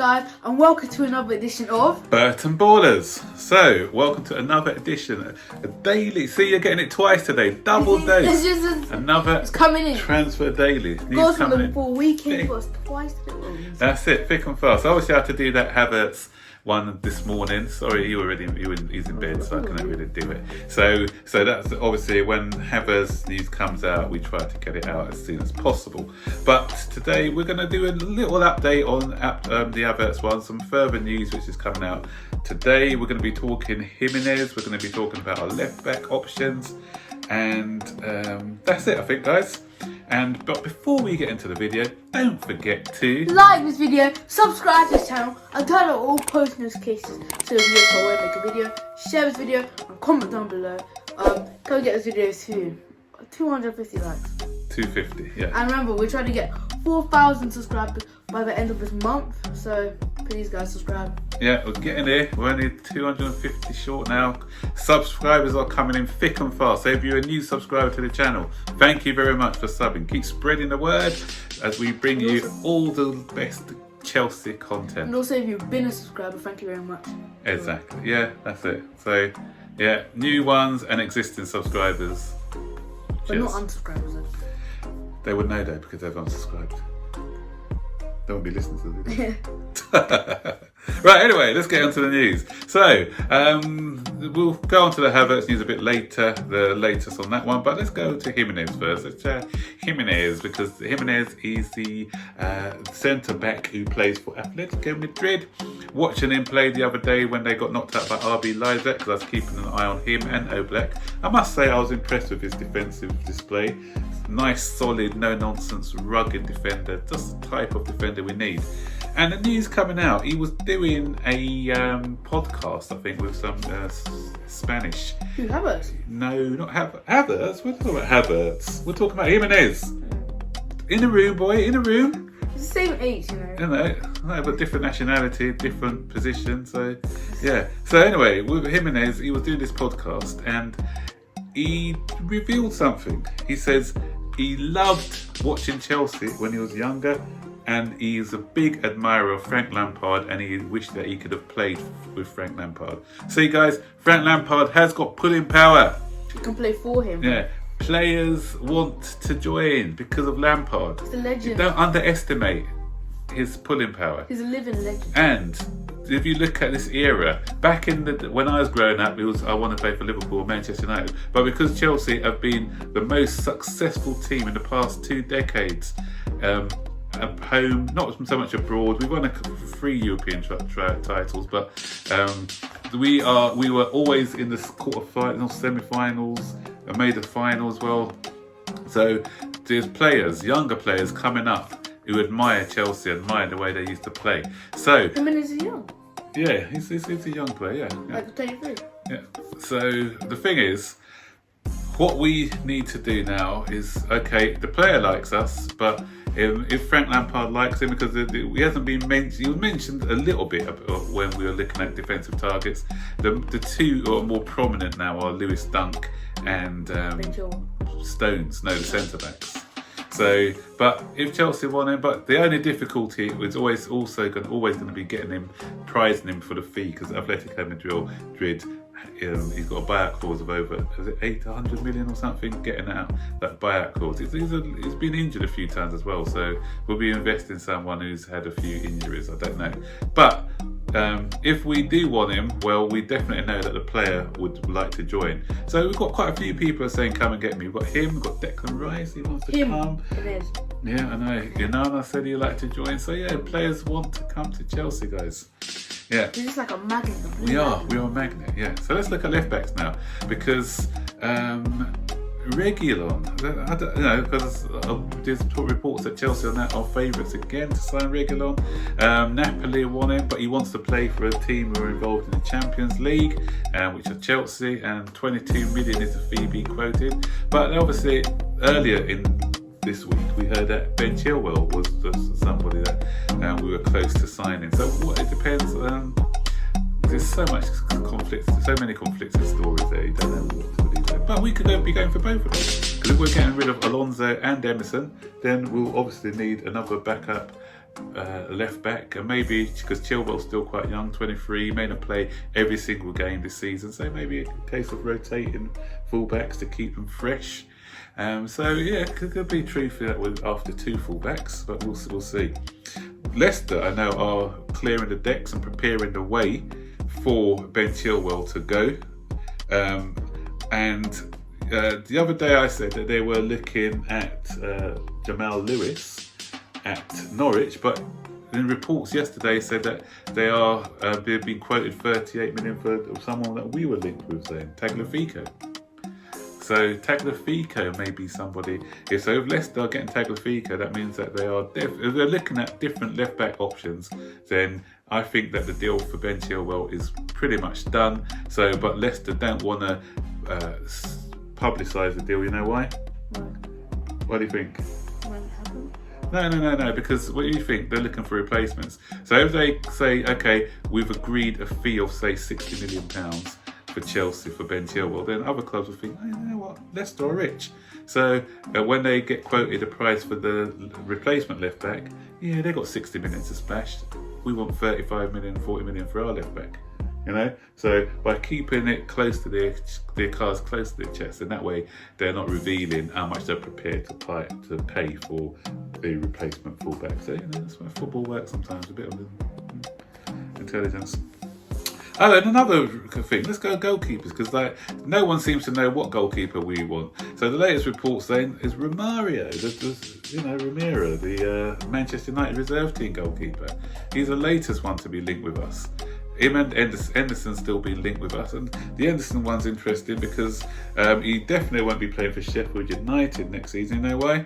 guys, and welcome to another edition of Burton Ballers. So, welcome to another edition, a daily. See, you're getting it twice today, double dose. Another it's coming in. Transfer daily. Goes from the full weekend, but it's twice the week. That's it, thick and fast. I obviously had to do that Havertz one this morning. Sorry, he's in bed, so I couldn't really do it. So that's obviously when Havertz news comes out, we try to get it out as soon as possible. But today we're going to do a little update on the Havertz one, some further news which is coming out today. We're going to be talking Gimenez. We're going to be talking about our left back options, and that's it, I think, guys. But before we get into the video, don't forget to like this video, subscribe to this channel, and turn on all post notifications so you know when I make a video. Share this video and comment down below. Go get this video to 250 likes. 250, yeah. And remember, we're trying to get 4,000 subscribers by the end of this month. So please, guys, subscribe. Yeah, we're getting there. We're only 250 short now. Subscribers are coming in thick and fast. So if you're a new subscriber to the channel, thank you very much for subbing. Keep spreading the word as we bring you all the best Chelsea content. And also, if you've been a subscriber, thank you very much. Exactly. Yeah, that's it. So, yeah, new ones and existing subscribers. But not unsubscribers, though. They would know though because they've unsubscribed. They won't be listening to the video. Right, anyway, let's get on to the news. So, we'll go on to the Havertz news a bit later, the latest on that one, but let's go to Gimenez first. Let's chat Gimenez, because Gimenez is the centre-back who plays for Atletico Madrid. Watching him play the other day when they got knocked out by RB Leipzig, because I was keeping an eye on him and Oblak. I must say I was impressed with his defensive display. Nice, solid, no-nonsense, rugged defender, just the type of defender we need. And the news coming out, he was doing a podcast, I think, with some Spanish. Who, Havertz? No, not Havertz. We're talking about Havertz. We're talking about Gimenez. In the room, boy, in the room. It's the same age, you know. No, but different nationality, different position. So, yeah. So anyway, with Gimenez, he was doing this podcast and he revealed something. He says he loved watching Chelsea when he was younger, and he's a big admirer of Frank Lanpard, and he wished that he could have played with Frank Lanpard. See, guys, Frank Lanpard has got pulling power. You can play for him. Yeah, players want to join because of Lampard. He's a legend. You don't underestimate his pulling power. He's a living legend. And if you look at this era, back in when I was growing up, I wanted to play for Liverpool or Manchester United. But because Chelsea have been the most successful team in the past 2 decades, at home, not so much abroad. We won 3 European titles, but we were always in the quarterfinals, semi-finals, and made the final as well. So there's players, younger players coming up who admire Chelsea, admire the way they used to play. So Gimenez is young. Yeah, he's a young player. Yeah. Like 23. Yeah. So the thing is, what we need to do now is, okay, the player likes us, but if Frank Lampard likes him, because he hasn't been mentioned, he was mentioned a little bit when we were looking at defensive targets. The two who are more prominent now are Lewis Dunk and Stones, the centre backs. So, but if Chelsea want him, but the only difficulty was always going to be getting him, prizing him for the fee, because Atletico Madrid, he's got a buyout clause of over, is it 800 million or something, getting out that buyout clause. He's been injured a few times as well, so we'll be investing in someone who's had a few injuries, I don't know. But if we do want him, well, we definitely know that the player would like to join. So we've got quite a few people saying, come and get me. We've got him, we've got Declan Rice, he wants to come. It is. Yeah, I know. Inanna said he'd like to join. So yeah, players want to come to Chelsea, guys. Yeah. He's just like a magnet. We are a magnet, yeah. So let's look at left backs now, because Reguilon, I don't know, because there's reports that Chelsea are favourites again to sign Reguilon. Napoli want him, but he wants to play for a team who are involved in the Champions League, which are Chelsea, and 22 million is the fee being quoted. But obviously, earlier in this week, we heard that Ben Chilwell was somebody that we were close to signing. So it depends. There's so much conflict, so many conflicting stories there. You don't know what to believe. But we could be going for both of them, because if we're getting rid of Alonso and Emerson, then we'll obviously need another backup left back, and maybe because Chilwell's still quite young, 23, he may not play every single game this season, so maybe a case of rotating fullbacks to keep them fresh. So yeah, could be truth in that with after 2 fullbacks, but we'll see. Leicester, I know, are clearing the decks and preparing the way for Ben Chilwell to go. And the other day I said that they were looking at Jamal Lewis at Norwich, but in reports yesterday said that they've been quoted 38 million for someone that we were linked with, then Tagliafico. So Tagliafico may be somebody. If Leicester are getting Tagliafico, that means that if they're looking at different left back options, then I think that the deal for Ben Chilwell is pretty much done. So, but Leicester don't want to publicise the deal. You know why? Why? What do you think? Won't happen. No. Because what do you think? They're looking for replacements. So if they say, okay, we've agreed a fee of say £60 million for Chelsea for Ben Chilwell, then other clubs will think, oh, you know what, Leicester are rich. So when they get quoted a price for the replacement left back, yeah, they got 60 million to splash. We want 35 million, 40 million for our left back. You know, so by keeping it close to their cards close to their chest, and that way they're not revealing how much they're prepared to pay for the replacement fullback. So you know, that's why football works sometimes, a bit of intelligence. Oh, and another thing, let's go goalkeepers, because no one seems to know what goalkeeper we want. So the latest report saying is Romero, Romero, the Manchester United reserve team goalkeeper. He's the latest one to be linked with us. Him and Henderson's still being linked with us, and the Henderson one's interesting because he definitely won't be playing for Sheffield United next season. You know why?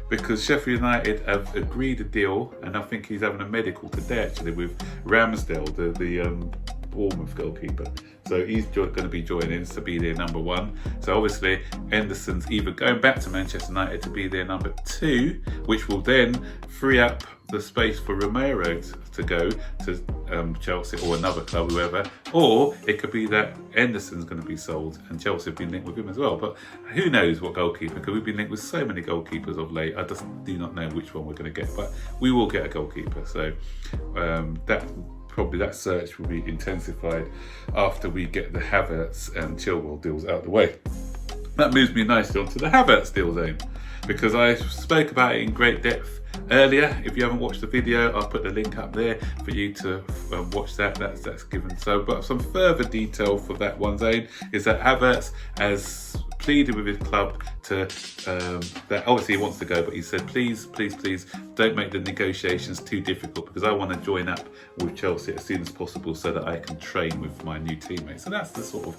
Because Sheffield United have agreed a deal, and I think he's having a medical today actually with Ramsdale, the Bournemouth goalkeeper. So he's going to be joining to be their number 1. So obviously Henderson's either going back to Manchester United to be their number 2, which will then free up the space for Romero to go to Chelsea or another club, whoever, or it could be that Henderson's going to be sold and Chelsea have been linked with him as well. But who knows what goalkeeper, because we've been linked with so many goalkeepers of late. I just do not know which one we're going to get, but we will get a goalkeeper. So that search will be intensified after we get the Havertz and Chilwell deals out of the way. That moves me nicely onto the Havertz deal zone, because I spoke about it in great depth earlier. If you haven't watched the video, I'll put the link up there for you to watch that. That's given. So, but some further detail for that one, Zane, is that Havertz has pleaded with his club to that obviously he wants to go, but he said, please don't make the negotiations too difficult, because I want to join up with Chelsea as soon as possible so that I can train with my new teammates. So that's the sort of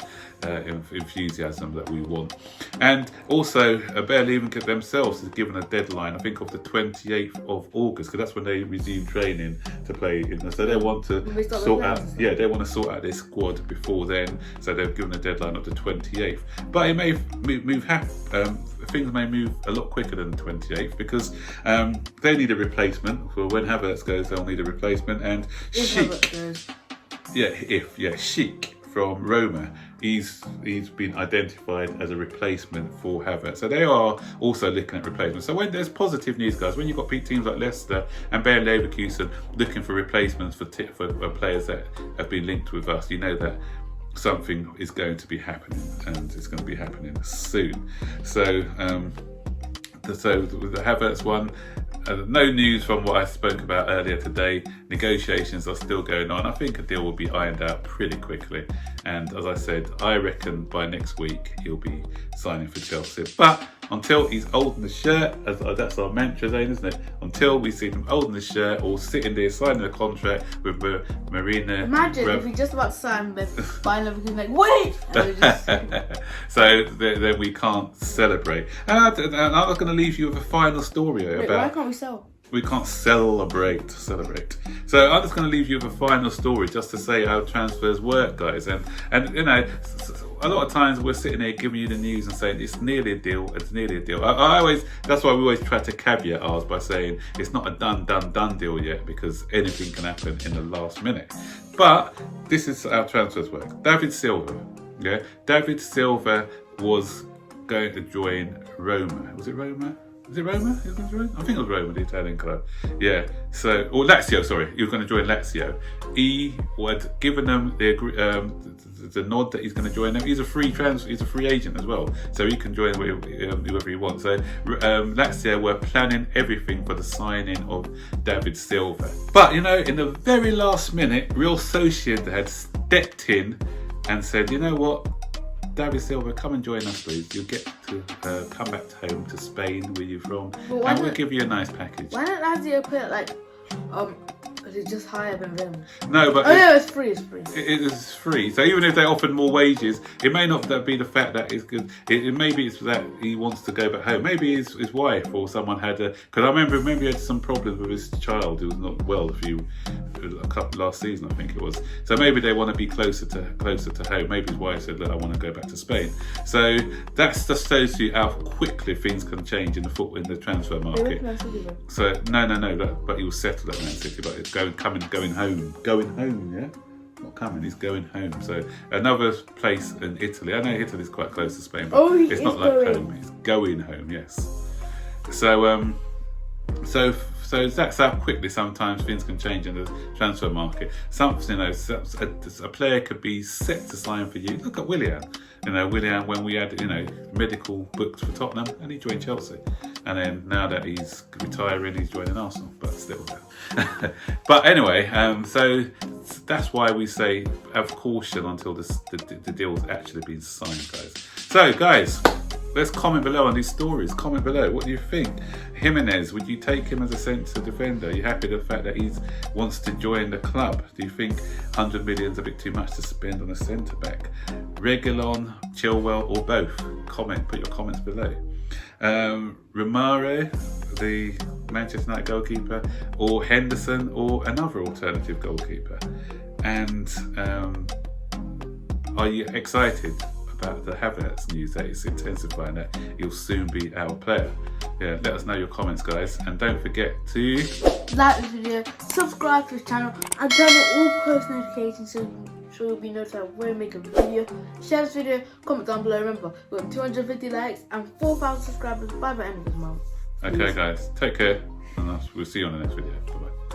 enthusiasm that we want. And also Bayer Leverkusen themselves has given a deadline, I think, of the 28th of August, because that's when they resume training to play in. So they want to sort out their squad before then. So they've given a deadline of the 28th. But it may things may move a lot quicker than the 28th, because they need a replacement. For when Havertz goes, they'll need a replacement. And Sheik from Roma, he's been identified as a replacement for Havertz. So they are also looking at replacements. So when there's positive news, guys, when you've got big teams like Leicester and Bayer Leverkusen looking for replacements for players that have been linked with us, you know that something is going to be happening, and it's going to be happening soon. So the Havertz one, no news from what I spoke about earlier today. Negotiations are still going on. I think a deal will be ironed out pretty quickly, and as I said, I reckon by next week he'll be signing for Chelsea. But until he's holding the shirt, that's our mantra, Zane, isn't it? Until we see him holding the shirt or sitting there signing a contract with Marina. Imagine if we just about to sign, but Bayer Leverkusen like, wait! So then we can't celebrate. And I was going to leave you with a final story about. Why can't we sell? We can't celebrate. So I'm just going to leave you with a final story just to say how transfers work, guys. And you know, a lot of times we're sitting here giving you the news and saying it's nearly a deal. That's why we always try to caveat ours by saying it's not a done deal yet, because anything can happen in the last minute. But this is how transfers work. David Silva was going to join Roma. Was it Roma? Is it Roma? He was going to join? I think it was Roma, the Italian club. Yeah. So, or Lazio, sorry. He was going to join Lazio. He had given them the nod that he's going to join them. He's a free transfer. He's a free agent as well, so he can join whoever he wants. So Lazio were planning everything for the signing of David Silva. But you know, in the very last minute, Real Sociedad had stepped in and said, you know what? David Silva, come and join us, please. You'll get to come back home to Spain, where you're from, and we'll give you a nice package. Why don't Lazio put it like, it's just higher than them? No, but it's free. It's free. It is free. So even if they offered more wages, it may not be the fact that it's good. Maybe it's that he wants to go back home. Maybe his wife or someone had because I remember he had some problems with his child who was not well a couple last season, I think it was. So maybe they want to be closer to home. Maybe his wife said, look, I want to go back to Spain. So that's just shows you how quickly things can change in the transfer market. So no, but he was settled at Man City, but it's going home, yeah. Not coming, he's going home. So another place in Italy. I know Italy's quite close to Spain, but it's not like home. He's going home, yes. So that's how quickly sometimes things can change in the transfer market. A player could be set to sign for you. Look at Willian. Willian, when we had medical booked for Tottenham, and he joined Chelsea, and then now that he's retiring, he's joining Arsenal. But still, but anyway, so that's why we say have caution until the deal's actually been signed, guys. So, guys, let's comment below on these stories. Comment below. What do you think? Gimenez, would you take him as a centre defender? Are you happy with the fact that he wants to join the club? Do you think 100 million is a bit too much to spend on a centre back? Reguilon, Chilwell, or both? Put your comments below. Romero, the Manchester United goalkeeper, or Henderson, or another alternative goalkeeper? And are you excited about the Havertz news that it's intensifying, that he'll soon be our player? Yeah, let us know your comments, guys, and don't forget to like this video, subscribe to this channel, and turn on all post notifications so you'll be notified when we make a video. Share this video, comment down below. Remember, we have 250 likes and 4,000 subscribers by the end of this month. Okay, guys, take care, and we'll see you on the next video. Bye bye.